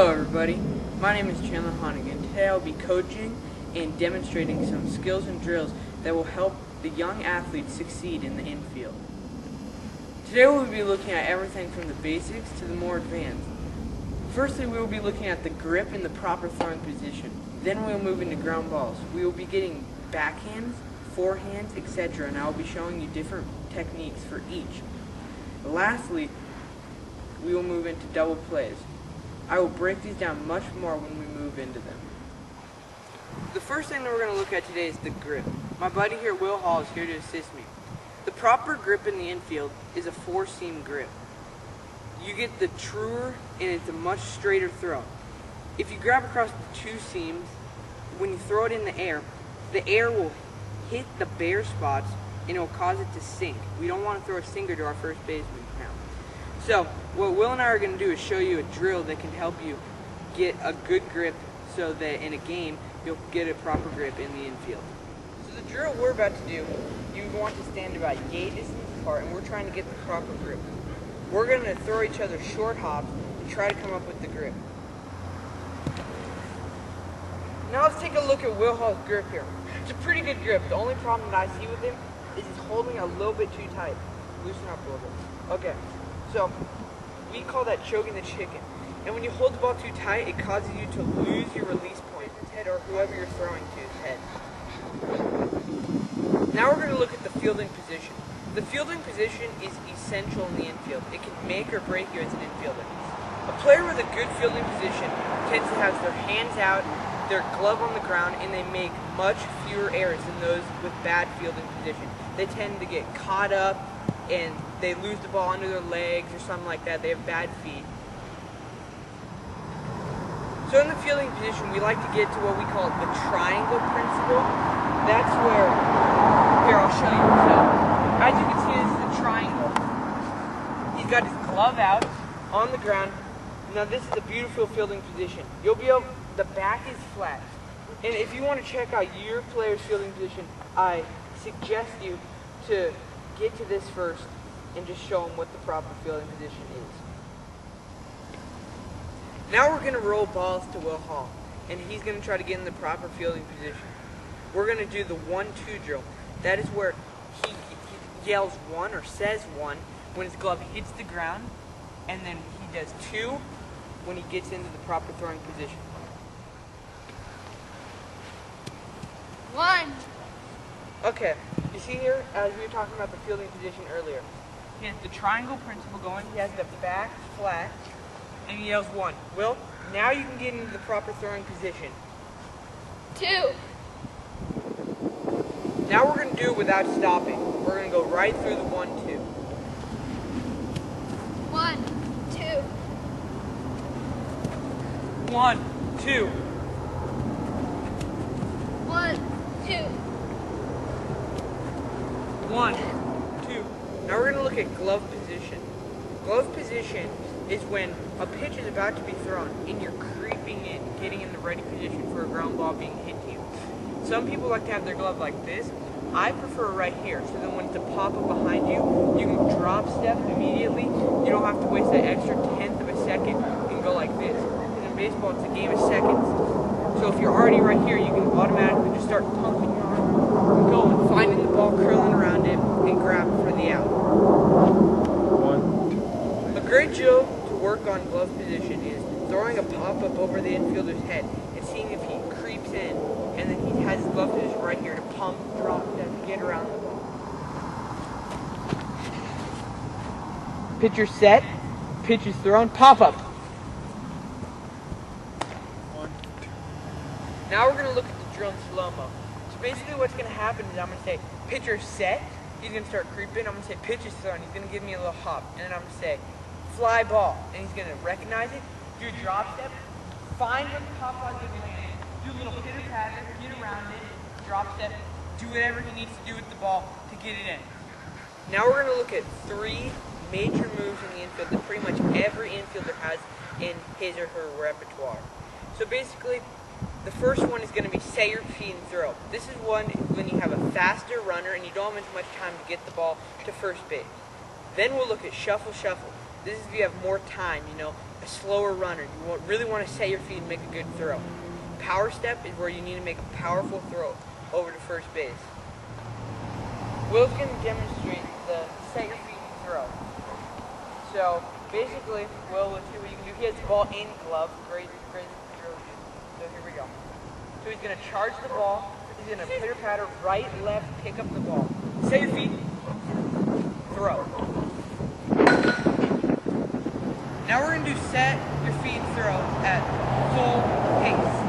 Hello everybody, my name is Chandler Honigan. Today I'll be coaching and demonstrating some skills and drills that will help the young athletes succeed in the infield. Today we'll be looking at everything from the basics to the more advanced. Firstly, we will be looking at the grip and the proper throwing position. Then we'll move into ground balls. We will be getting backhands, forehands, etc. and I will be showing you different techniques for each. Lastly, we will move into double plays. I will break these down much more when we move into them. The first thing that we're going to look at today is the grip. My buddy here, Will Hall, is here to assist me. The proper grip in the infield is a 4-seam grip. You get the truer and it's a much straighter throw. If you grab across the 2 seams, when you throw it in the air will hit the bare spots and it will cause it to sink. We don't want to throw a sinker to our first baseman now. So, what Will and I are going to do is show you a drill that can help you get a good grip so that in a game, you'll get a proper grip in the infield. So the drill we're about to do, you want to stand about yay distance apart, and we're trying to get the proper grip. We're going to throw each other short hops and try to come up with the grip. Now let's take a look at Will Hall's grip here. It's a pretty good grip. The only problem that I see with him is he's holding a little bit too tight. Loosen up a little bit. Okay. So, we call that choking the chicken. And when you hold the ball too tight, it causes you to lose your release point, his head, or whoever you're throwing to his head. Now we're going to look at the fielding position. The fielding position is essential in the infield. It can make or break you as an infielder. A player with a good fielding position tends to have their hands out, their glove on the ground, and they make much fewer errors than those with bad fielding position. They tend to get caught up and they lose the ball under their legs or something like that. They have bad feet. So in the fielding position, we like to get to what we call the triangle principle. That's where, here I'll show you. So, as you can see, this is a triangle. He's got his glove out on the ground. Now this is a beautiful fielding position. You'll be able, the back is flat. And if you want to check out your player's fielding position, I suggest you to get to this first and just show them what the proper fielding position is. Now we're going to roll balls to Will Hall, and he's going to try to get in the proper fielding position. We're going to do the 1-2 drill. That is where he yells 1 or says 1 when his glove hits the ground, and then he does 2 when he gets into the proper throwing position. 1. Okay, you see here, as we were talking about the fielding position earlier, he has the triangle principle going, he has the back flat, and he yells 1. Will, now you can get into the proper throwing position. 2. Now we're going to do it without stopping. We're going to go right through the 1-2. 1, 2. 1, 2. 1, 2. 1, 2. Now we're going to look at glove position. Glove position is when a pitch is about to be thrown and you're creeping in, getting in the ready position for a ground ball being hit to you. Some people like to have their glove like this. I prefer right here, so then when it's a pop-up behind you, you can drop step immediately. You don't have to waste that extra 1/10 of a second. You can go like this. And in baseball, it's a game of seconds. So if you're already right here, you can automatically just start pumping your arm, going, finding the ball, curling around it, and grab for the out. A great drill to work on glove position is throwing a pop-up over the infielder's head and seeing if he creeps in, and then he has his glove position right here to pump, drop, and get around the ball. Pitcher set, pitch is thrown, pop-up. Now we're going to look at the drill in slow-mo. So basically what's going to happen is I'm going to say, pitcher set, he's going to start creeping. I'm going to say, pitch is thrown, he's going to give me a little hop. And then I'm going to say, fly ball. And he's going to recognize it, do a drop step, find where the pop was going to land, do a little pitter-patter, get around it, drop step, do whatever he needs to do with the ball to get it in. Now we're going to look at 3 major moves in the infield that pretty much every infielder has in his or her repertoire. So basically, the first one is going to be set your feet and throw. This is one when you have a faster runner and you don't have as much time to get the ball to first base. Then we'll look at shuffle, shuffle. This is if you have more time, you know. a slower runner. You really want to set your feet and make a good throw. Power step is where you need to make a powerful throw over to first base. Will's going to demonstrate the set your feet and throw. So basically, Will, let's see what you can do. He has the ball in glove. Great drill. So here we go. So he's going to charge the ball. He's going to pitter patter, right, left, pick up the ball. Set your feet, throw. Now we're going to do set your feet and throw at full pace.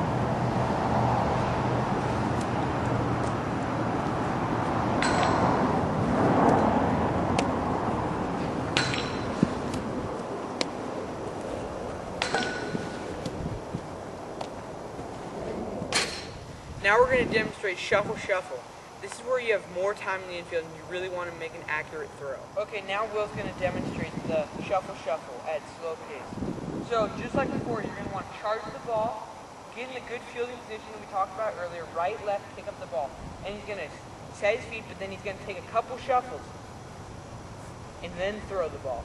Now we're going to demonstrate shuffle shuffle. This is where you have more time in the infield and you really want to make an accurate throw. Okay, now Will's going to demonstrate the shuffle shuffle at slow pace. So just like before, you're going to want to charge the ball, get in the good fielding position that we talked about earlier, right, left, pick up the ball. And he's going to set his feet, but then he's going to take a couple shuffles and then throw the ball.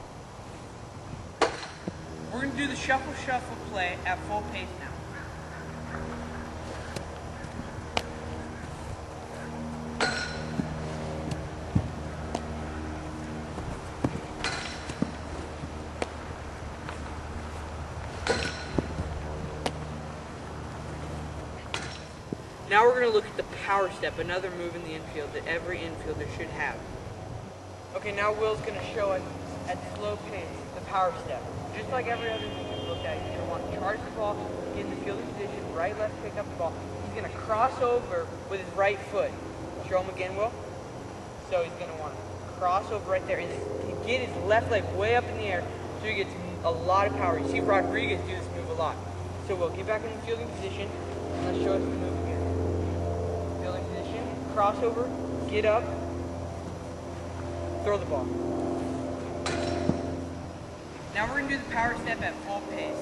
We're going to do the shuffle shuffle play at full pace now. Now we're going to look at the power step, another move in the infield that every infielder should have. Okay, now Will's going to show us at slow pace the power step. Just like every other move we've looked at, he's going to want to charge the ball, get in the fielding position, right, left, pick up the ball. He's going to cross over with his right foot. Show him again, Will. So he's going to want to cross over right there and get his left leg way up in the air so he gets a lot of power. You see Rodriguez do this move a lot. So we'll get back in the fielding position and let's show us the move again. Fielding position, crossover, get up, throw the ball. Now we're going to do the power step at full pace.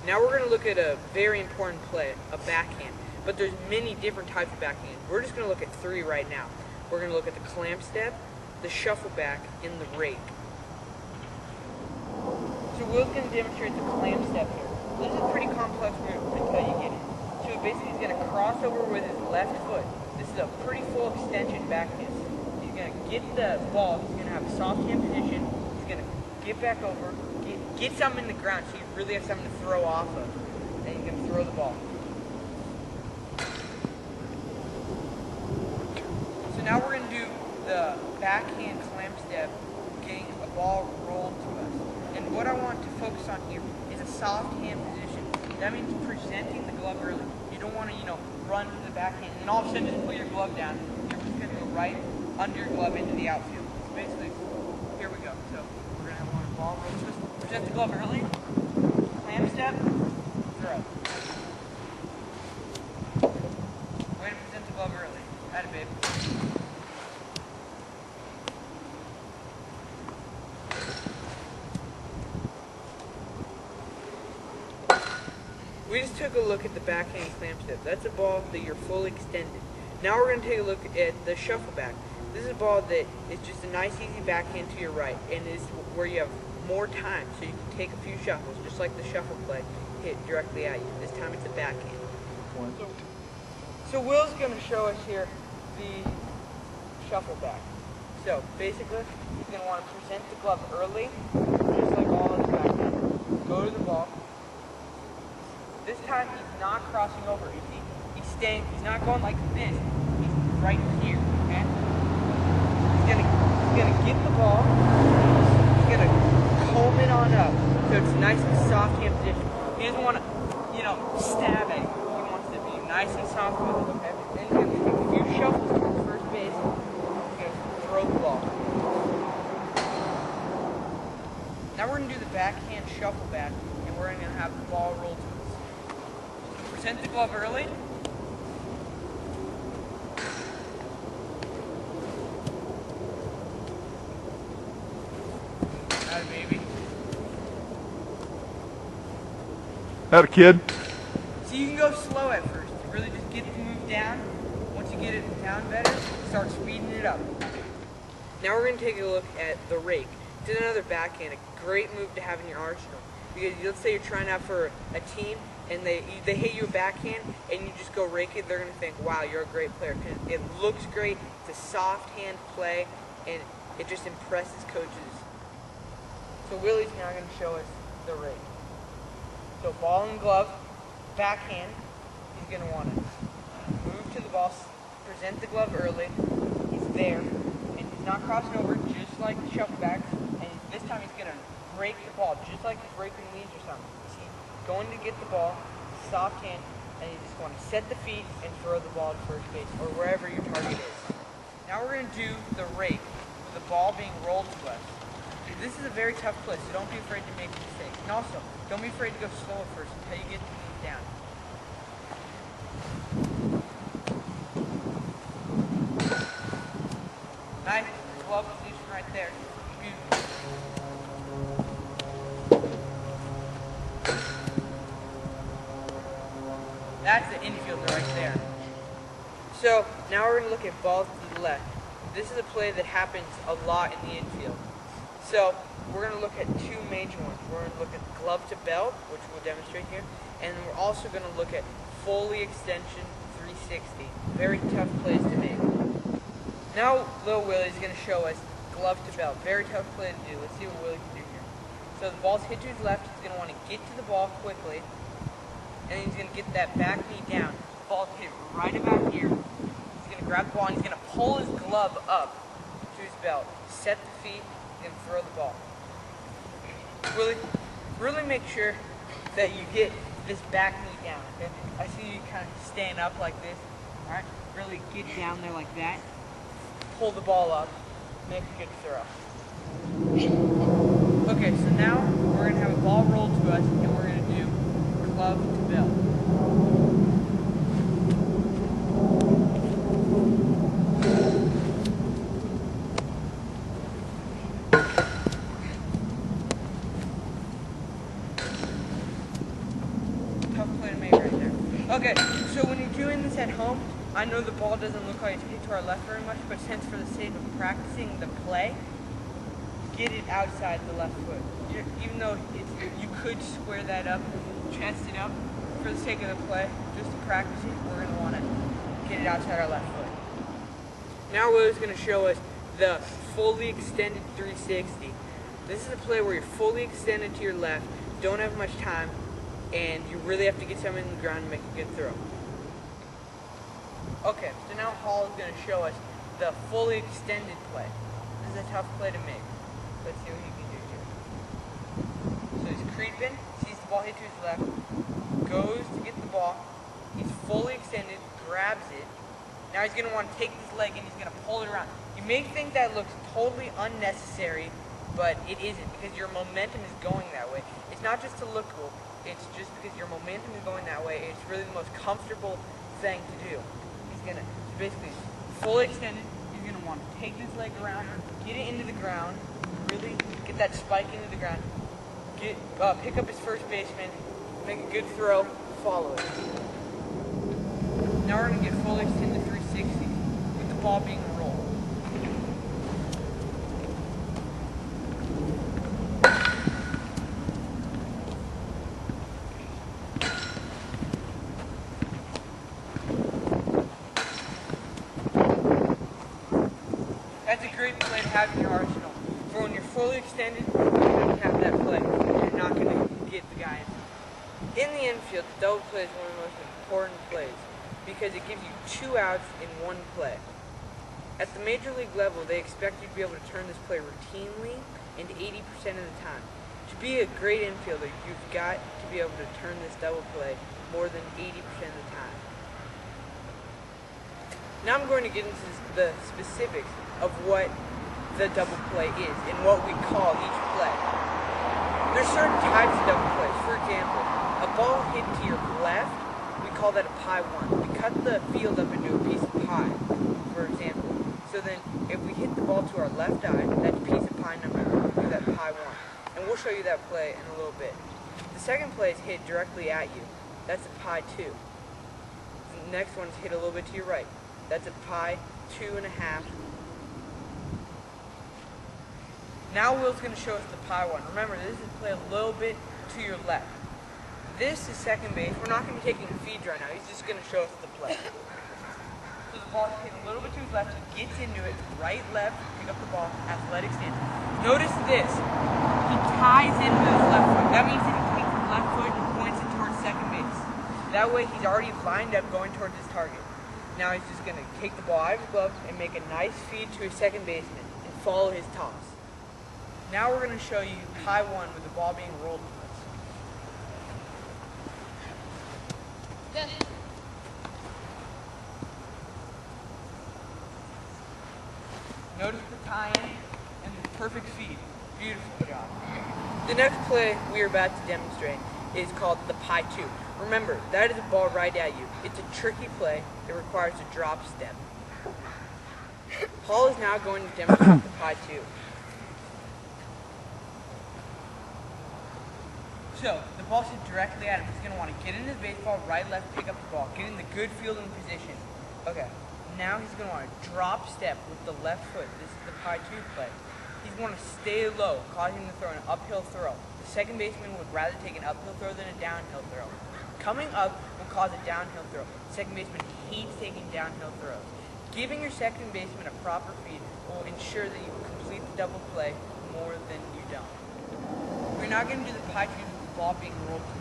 Now we're going to look at a very important play, a backhand. But there's many different types of backhand. We're just going to look at three right now. We're going to look at the clamp step, the shuffle back, and the rake. So Will's going to demonstrate the clamp step here. This is a pretty complex move until you get it. So basically he's going to cross over with his left foot. This is a pretty full extension backhand. He's going to get the ball, he's going to have a soft hand position, he's going to get back over, get something in the ground so you really have something to throw off of. And he's going to throw the ball. So now we're going to do the backhand clamp step, getting a ball rolled to us. And what I want to focus on here is a soft hand position. That means presenting the glove early. You don't want to, run to the backhand and all of a sudden just put your glove down. You're just going to go right under your glove into the outfield. So basically, here we go. So we're going to want a ball roll to us. Present the glove early, clamp step, throw. Way to present the glove early. Atta babe. We just took a look at the backhand clamp step. That's a ball that you're fully extended. Now we're going to take a look at the shuffle back. This is a ball that is just a nice easy backhand to your right and is where you have more time so you can take a few shuffles just like the shuffle play hit directly at you. This time it's a backhand. So Will's going to show us here the shuffle back. So basically he's going to want to present the glove early just like all of the backhand. Go to the ball. This time he's not crossing over. He's staying. He's not going like this. He's right here. Okay. He's gonna get the ball. He's gonna comb it on up so it's nice and soft hand position. He doesn't want to, stab at it. He wants to be nice and soft with it. Okay. Then he's gonna take a few shuffles towards first base. He's gonna throw the ball. Now we're gonna do the backhand shuffle back, and we're gonna have the ball roll to us. Present the glove early. That a kid? So you can go slow at first. Really just get the move down. Once you get it down better, start speeding it up. Now we're going to take a look at the rake. It's another backhand, a great move to have in your arsenal. Because let's say you're trying out for a team and they hit you a backhand and you just go rake it, they're going to think, wow, you're a great player. Because it looks great, it's a soft hand play, and it just impresses coaches. So Willie's now going to show us the rake. So ball and glove, backhand, he's going to want to move to the ball, present the glove early, he's there, and he's not crossing over just like the shuffle backs, and this time he's going to rake the ball, just like he's raking leaves or something. He's going to get the ball, soft hand, and you just want to set the feet and throw the ball to first base, or wherever your target is. Now we're going to do the rake, with the ball being rolled to us. This is a very tough play, so don't be afraid to make mistakes. And also, don't be afraid to go slow at first until you get the move down. Nice glove position right there. Beautiful. That's the infielder right there. So now we're going to look at balls to the left. This is a play that happens a lot in the infield. So we're going to look at two major ones. We're going to look at glove to belt, which we'll demonstrate here, and we're also going to look at Foley extension 360. Very tough plays to make. Now Lil Willie's going to show us glove to belt. Very tough play to do. Let's see what Willie can do here. So the ball's hit to his left. He's going to want to get to the ball quickly, and then he's going to get that back knee down. The ball's hit right about here. He's going to grab the ball and he's going to pull his glove up to his belt. Set the feet. And throw the ball. Really make sure that you get this back knee down. Okay? I see you kind of stand up like this. All right, really get down there like that. Pull the ball up. Make a good throw. Okay, so now we're gonna have a ball rolled to us, and we're gonna do glove to belt. Okay, so when you're doing this at home, I know the ball doesn't look like it's hit to our left very much, but since for the sake of practicing the play, get it outside the left foot. Even though you could square that up, chest it up, for the sake of the play, just to practice it, we're going to want to get it outside our left foot. Now Willie's going to show us the fully extended 360. This is a play where you're fully extended to your left, don't have much time, and you really have to get something in the ground and make a good throw. Okay, so now Hall is going to show us the fully extended play. This is a tough play to make. Let's see what he can do here. So he's creeping, sees the ball hit to his left, goes to get the ball, he's fully extended, grabs it. Now he's going to want to take this leg and he's going to pull it around. You may think that looks totally unnecessary, but it isn't, because your momentum is going that way. It's not just to look cool. It's just because your momentum is going that way. It's really the most comfortable thing to do. He's going to basically fully extended. He's going to want to take this leg around, get it into the ground, really get that spike into the ground, pick up his first baseman, make a good throw, follow it. Now we're going to get fully extended 360 with the ball being rolled. That's a great play to have in your arsenal. For when you're fully extended, you're going to have that play. You're not going to get the guy in the infield. The double play is one of the most important plays because it gives you 2 outs in 1 play. At the major league level, they expect you to be able to turn this play routinely and 80% of the time. To be a great infielder, you've got to be able to turn this double play more than 80% of the time. Now I'm going to get into the specifics of what the double play is and what we call each play. There's certain types of double plays. For example, a ball hit to your left, we call that a pie 1. We cut the field up into a piece of pie, for example. So then if we hit the ball to our left eye, that's piece of pie number 1. We do that pie 1. And we'll show you that play in a little bit. The second play is hit directly at you. That's a pi 2. The next one is hit a little bit to your right. That's a pi 2.5. Now Will's going to show us the pi 1. Remember, this is play a little bit to your left. This is second base. We're not going to be taking feeds right now. He's just going to show us the play. So the ball's hit a little bit to his left. He gets into it. Right, left. Pick up the ball. Athletic stance. Notice this. He ties in with his left foot. That means that he takes his left foot and points it towards second base. That way he's already lined up going towards his target. Now he's just going to take the ball out of his glove and make a nice feed to his second baseman and follow his toss. Now we're going to show you pi 1 with the ball being rolled to us. Yes. Notice the tie-in and the perfect feed. Beautiful job. The next play we are about to demonstrate is called the pi 2. Remember, that is a ball right at you. It's a tricky play. It requires a drop step. Paul is now going to demonstrate the pi 2. So, the ball's hit directly at him. He's going to want to get in his baseball, right, left, pick up the ball. Get in the good fielding position. Okay. Now he's going to want to drop step with the left foot. This is the pi 2 play. He's going to stay low, causing him to throw an uphill throw. The second baseman would rather take an uphill throw than a downhill throw. Coming up will cause a downhill throw. The second baseman hates taking downhill throws. Giving your second baseman a proper feed will ensure that you complete the double play more than you don't. We're now going to do the pi 2 with the ball being rolled to it.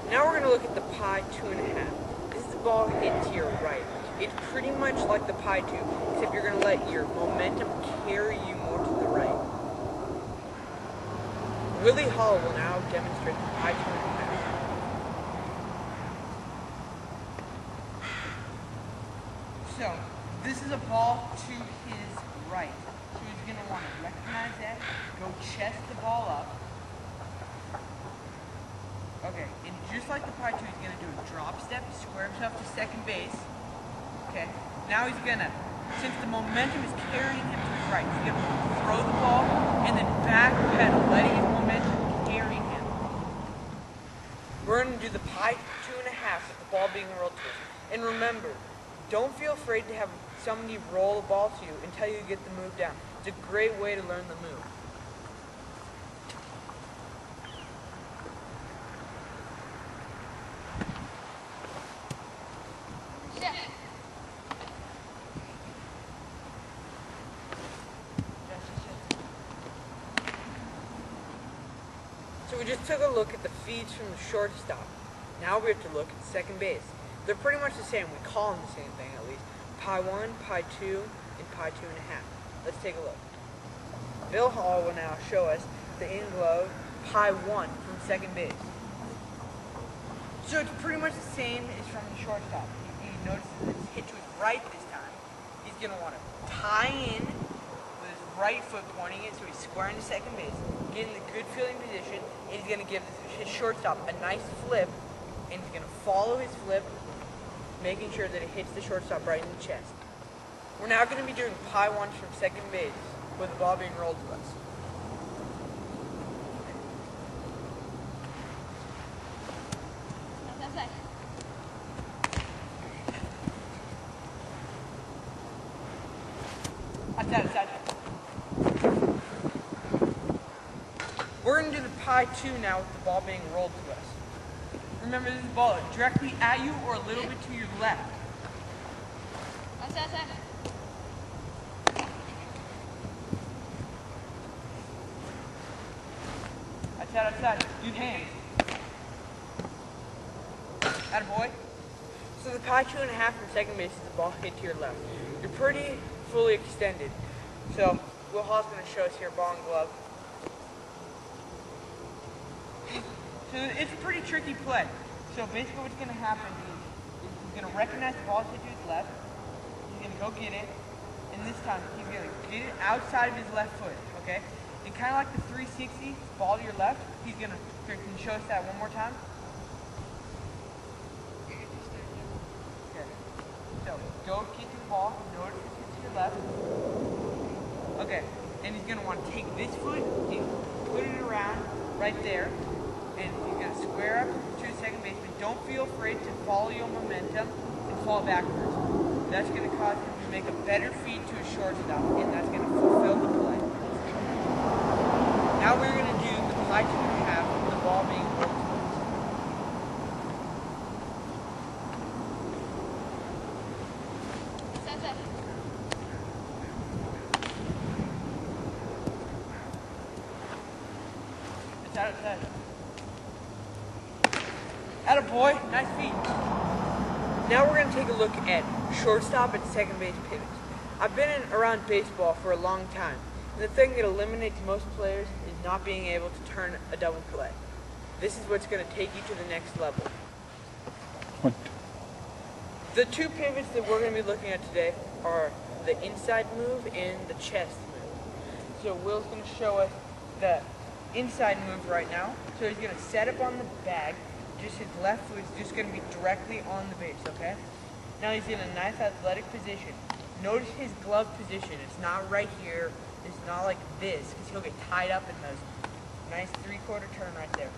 Now we're going to look at the pi 2.5. This is the ball hit to your right. It's pretty much like the pi 2, except you're going to let your momentum carry you more to the right. Willie Hall will now demonstrate the pi 2.5. So, this is a ball to his right. So he's going to want to recognize that, go chest the ball up. Okay, and just like the pi 2, he's going to do a drop step, square himself to second base. Okay, now he's going to, since the momentum is carrying him to his right, he's going to throw the ball and then back pedal, letting his momentum carry him. We're going to do the pi 2.5 with the ball being rolled to us. And remember, don't feel afraid to have somebody roll the ball to you until you get the move down. It's a great way to learn the move. So we just took a look at the feeds from the shortstop. Now we have to look at second base. They're pretty much the same. We call them the same thing at least. Pi 1, pi 2, and pi 2.5. Let's take a look. Bill Hall will now show us the in-glove pi 1 from second base. So it's pretty much the same as from the shortstop. He notices it's hit to his right this time. He's going to want to tie in with his right foot pointing it so he's squaring to second base, get in the good fielding position, and he's going to give his shortstop a nice flip, and he's going to follow his flip, making sure that it hits the shortstop right in the chest. We're now going to be doing pi 1 from second base with the ball being rolled to us. We're going to do the pi 2 now with the ball being rolled to us. Remember, this is the ball directly at you or a little bit to your left. Outside. Use hands. Attaboy. So the pi 2.5 from second base is the ball hit to your left. You're pretty fully extended. So Will Hall's going to show us here ball and glove. So it's a pretty tricky play. So basically what's going to happen is he's going to recognize the ball hit to his left. He's going to go get it. And this time he's going to get it outside of his left foot, okay? and kind of like the 360 ball to your left. He's gonna. Here, can you show us that one more time? Okay. So go get to the ball. Notice it's to your left. Okay. And he's gonna want to take this foot and put it around right there, and he's gonna square up to his second baseman. Don't feel afraid to follow your momentum and fall backwards. That's gonna cause him to make a better feed to his shortstop, and that's gonna fulfill the play. Now we're gonna do the play we have with the ball being rolled towards. Set, set. It's out of set. Attaboy, nice feed. Now we're going to take a look at shortstop and second base pivots. I've been around baseball for a long time, and the thing that eliminates most players is not being able to turn a double play. This is what's going to take you to the next level. What? The two pivots that we're going to be looking at today are the inside move and the chest move. So Will's going to show us the inside move right now. So he's going to set up on the bag. Just his left foot is just going to be directly on the base, okay? Now he's in a nice athletic position. Notice his glove position. It's not right here. It's not like this, because he'll get tied up in those. Nice three-quarter turn right there.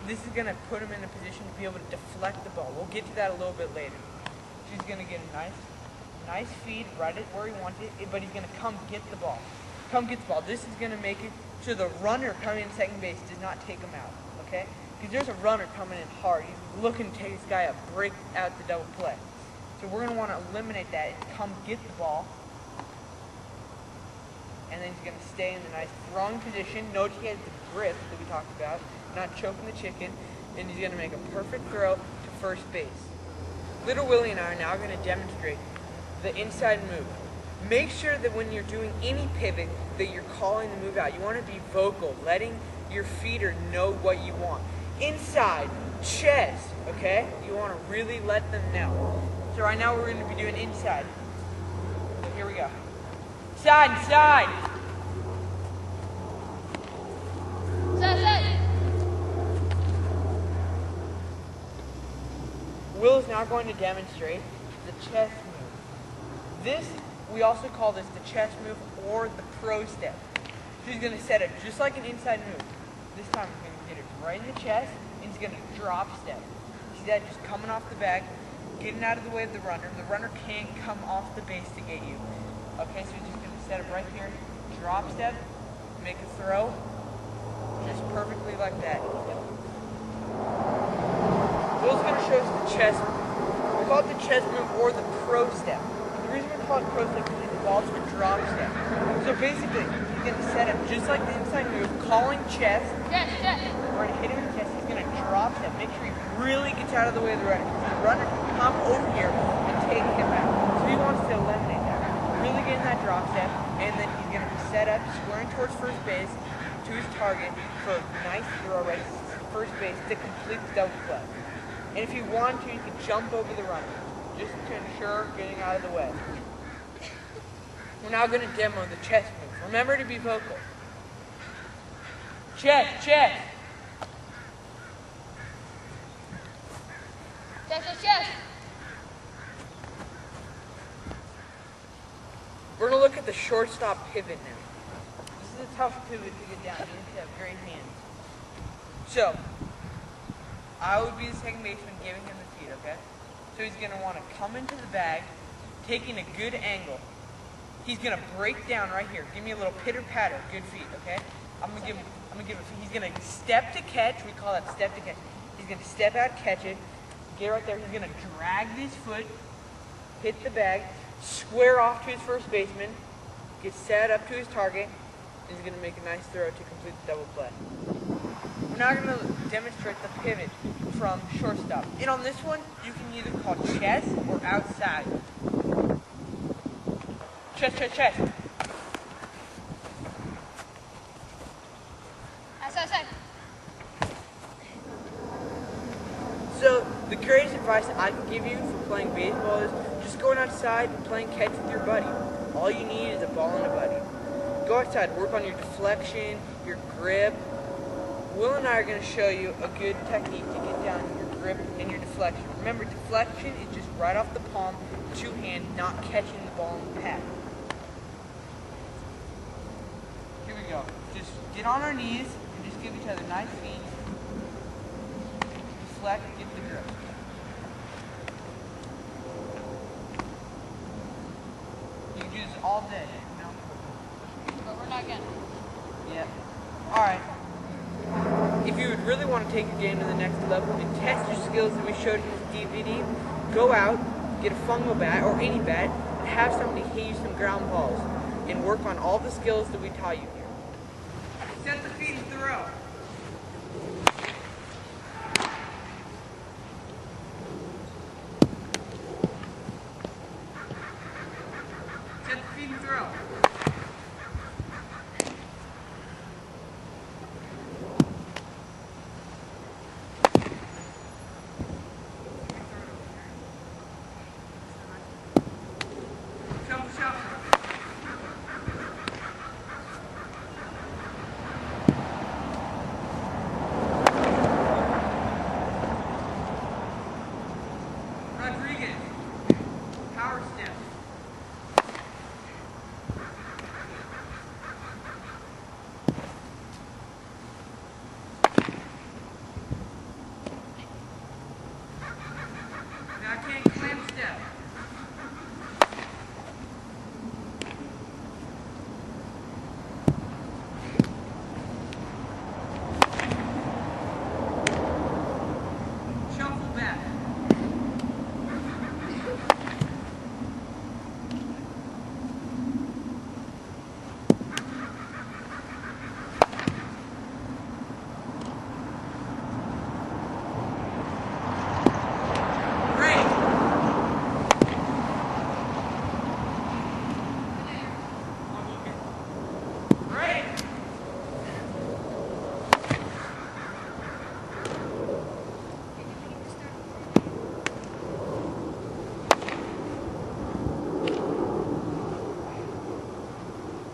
This is going to put him in a position to be able to deflect the ball. We'll get to that a little bit later. So he's going to get a nice feed right at where he wants it, but he's going to come get the ball. Come get the ball. This is going to make it so the runner coming in second base does not take him out, okay? Because there's a runner coming in hard. He's looking to take this guy up, break out the double play. So we're going to want to eliminate that and come get the ball. And then he's going to stay in the nice throwing position. Note he has the grip that we talked about, not choking the chicken. And he's going to make a perfect throw to first base. Little Willie and I are now going to demonstrate the inside move. Make sure that when you're doing any pivot that you're calling the move out. You want to be vocal, letting your feeder know what you want. Inside, chest, okay? You want to really let them know. So right now we're going to be doing inside. So here we go. Side, side. Set, set. Will is now going to demonstrate the chest move. This, we also call this the chest move or the pro step. So he's going to set it just like an inside move. This time he's going to get it right in the chest, and he's going to drop step. See that just coming off the bag, getting out of the way of the runner. The runner can't come off the base to get you. Okay, so he's just going to set it right here, drop step, make a throw, just perfectly like that. Will's going to show us the chest move. We call it the chest move or the pro step. The reason we call it pro step is it involves a drop step. So basically, he's going to set up just like the inside move, calling chest. Chest, chest. We're going to hit him in the chest. He's going to drop step. Make sure he really gets out of the way of the runner. The runner can come over here and take him out. So he wants to eliminate that. Really get in that drop step, and then he's going to be set up, squaring towards first base to his target for a nice throw right to first base to complete the double play. And if you want to, you can jump over the runner, just to ensure getting out of the way. We're now going to demo the chest move. Remember to be vocal. Chest, chest. Chest, chest, chest. We're going to look at the shortstop pivot now. This is a tough pivot to get down. You need to have great hands. So, I would be the second baseman giving him the feed, okay? So he's going to want to come into the bag, taking a good angle. He's going to break down right here. Give me a little pitter-patter, good feet, okay? I'm going to give him he's going to step to catch. We call that step to catch. He's going to step out, catch it, get right there. He's going to drag this foot, hit the bag, square off to his first baseman, get set up to his target, and he's going to make a nice throw to complete the double play. We're now going to demonstrate the pivot from shortstop. And on this one, you can either call chest or outside. Chest, chest, chest. Outside. So, the greatest advice I can give you for playing baseball is just going outside and playing catch with your buddy. All you need is a ball and a buddy. go outside, work on your deflection, your grip. Will and I are going to show you a good technique to get down your grip and your deflection. Remember, deflection is just right off the palm, two-hand, not catching the ball in the pad. Here we go. Just get on our knees and just give each other nice feet. Deflect, get the grip. You can do this all day, you know? But we're not getting it. Yeah. Alright. If you would really want to take your game to the next level and test your skills that we showed in this DVD, go out, get a fungo bat or any bat, and have somebody hit you some ground balls and work on all the skills that we taught you here. Set the feet and throw. Set the feet and throw. Shuffle, shuffle. Rodriguez. Power step. Backhand clam step. Shuffle back. Break. Break.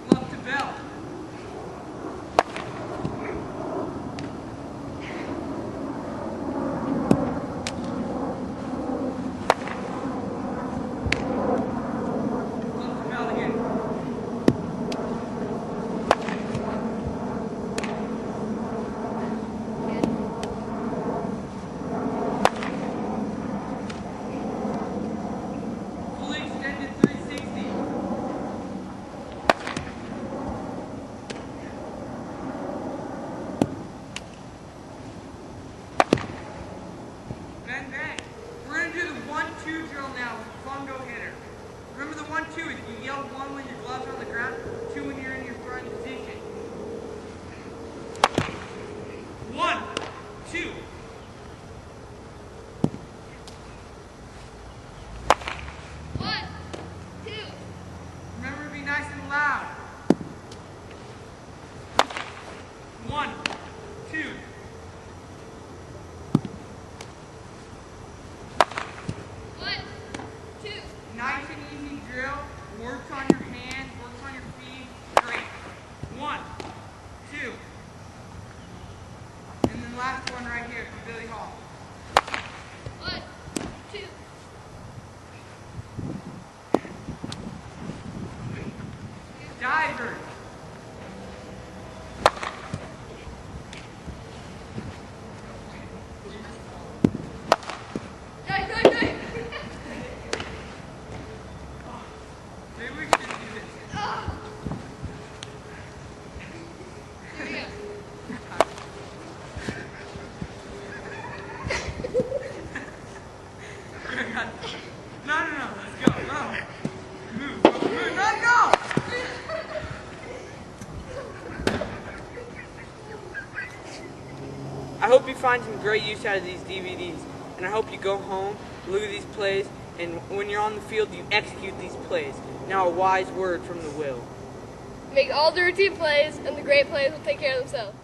Glove to belt. Glove to belt again. Fully extended 360. Bang, bang. We're going to do the 1-2 drill now with fungo hitter. Remember the 1-2 is you yell 1 when your gloves are on the ground, 2 when you're in your throwing position. 1, 2. One, two. Remember to be nice and loud. 1, 2. One, two. Nice and easy drill. Works on your hands, works on your feet. Great. 1, 2. And then last one right here for Billy Hall. One, two. Divers. Go, go, go. Maybe we should do this. Here we go. No, let's go. No. Move, no, go! I hope you find some great use out of these DVDs, and I hope you go home, look at these plays, and when you're on the field, you execute these plays. Now a wise word from the Will. Make all the routine plays, and the great plays will take care of themselves.